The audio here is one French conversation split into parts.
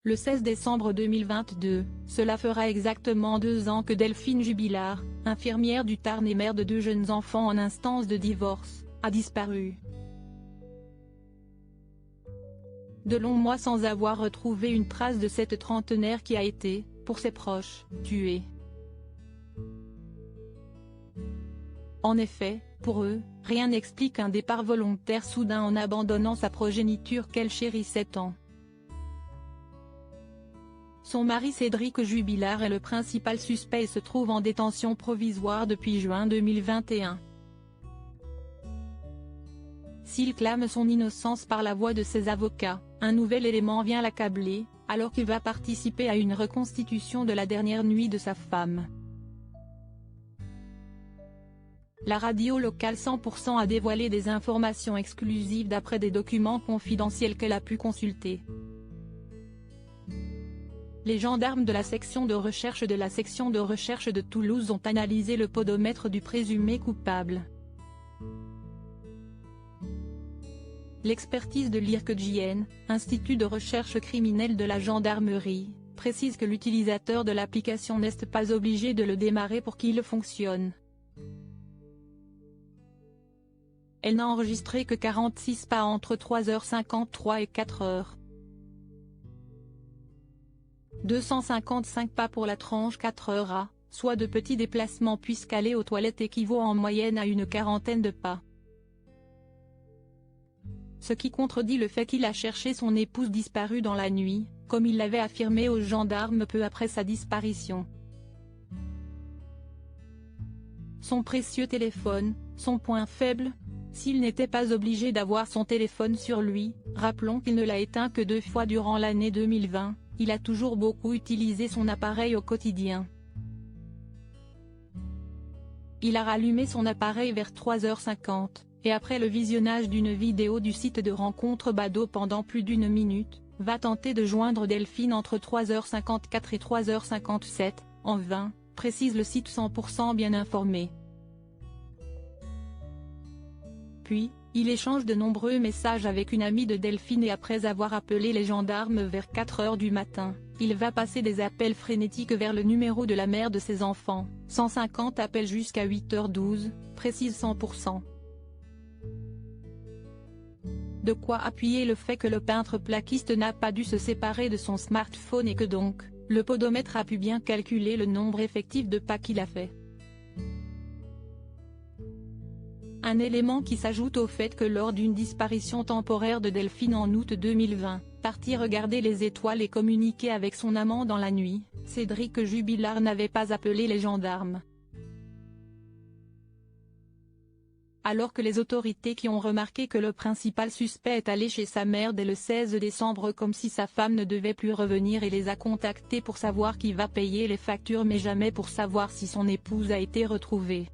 Le 16 décembre 2022, cela fera exactement 2 ans que Delphine Jubilard, infirmière du Tarn et mère de 2 jeunes enfants en instance de divorce, a disparu. De longs mois sans avoir retrouvé une trace de cette trentenaire qui a été, pour ses proches, tuée. En effet, pour eux, rien n'explique un départ volontaire soudain en abandonnant sa progéniture qu'elle chérissait tant. Son mari Cédric Jubilard est le principal suspect et se trouve en détention provisoire depuis juin 2021. S'il clame son innocence par la voix de ses avocats, un nouvel élément vient l'accabler, alors qu'il va participer à une reconstitution de la dernière nuit de sa femme. La radio locale 100% a dévoilé des informations exclusives d'après des documents confidentiels qu'elle a pu consulter. Les gendarmes de la section de recherche de Toulouse ont analysé le podomètre du présumé coupable. L'expertise de l'IRCGN, Institut de recherche criminelle de la gendarmerie, précise que l'utilisateur de l'application n'est pas obligé de le démarrer pour qu'il fonctionne. Elle n'a enregistré que 46 pas entre 3h53 et 4h. 255 pas pour la tranche 4h, soit de petits déplacements puisqu'aller aux toilettes équivaut en moyenne à une quarantaine de pas. Ce qui contredit le fait qu'il a cherché son épouse disparue dans la nuit, comme il l'avait affirmé aux gendarmes peu après sa disparition. Son précieux téléphone, son point faible. S'il n'était pas obligé d'avoir son téléphone sur lui, rappelons qu'il ne l'a éteint que 2 fois durant l'année 2020, il a toujours beaucoup utilisé son appareil au quotidien. Il a rallumé son appareil vers 3h50, et après le visionnage d'une vidéo du site de rencontre Badoo pendant plus d'1 minute, va tenter de joindre Delphine entre 3h54 et 3h57, en vain, précise le site 100% bien informé. Puis, il échange de nombreux messages avec une amie de Delphine et après avoir appelé les gendarmes vers 4h du matin, il va passer des appels frénétiques vers le numéro de la mère de ses enfants, 150 appels jusqu'à 8h12, précise 100%. De quoi appuyer le fait que le peintre plaquiste n'a pas dû se séparer de son smartphone et que donc, le podomètre a pu bien calculer le nombre effectif de pas qu'il a fait. Un élément qui s'ajoute au fait que lors d'une disparition temporaire de Delphine en août 2020, parti regarder les étoiles et communiquer avec son amant dans la nuit, Cédric Jubilard n'avait pas appelé les gendarmes. Alors que les autorités qui ont remarqué que le principal suspect est allé chez sa mère dès le 16 décembre comme si sa femme ne devait plus revenir et les a contactés pour savoir qui va payer les factures mais jamais pour savoir si son épouse a été retrouvée.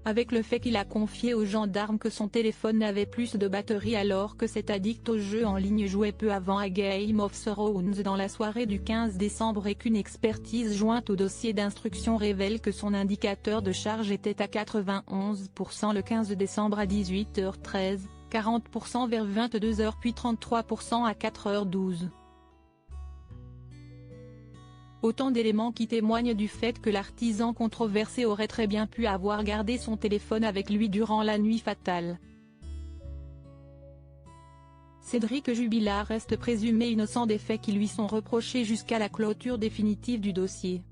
Avec le fait qu'il a confié aux gendarmes que son téléphone n'avait plus de batterie alors que cet addict au jeu en ligne jouait peu avant à Game of Thrones dans la soirée du 15 décembre et qu'une expertise jointe au dossier d'instruction révèle que son indicateur de charge était à 91% le 15 décembre à 18h13, 40% vers 22h puis 33% à 4h12. Autant d'éléments qui témoignent du fait que l'artisan controversé aurait très bien pu avoir gardé son téléphone avec lui durant la nuit fatale. Cédric Jubilard reste présumé innocent des faits qui lui sont reprochés jusqu'à la clôture définitive du dossier.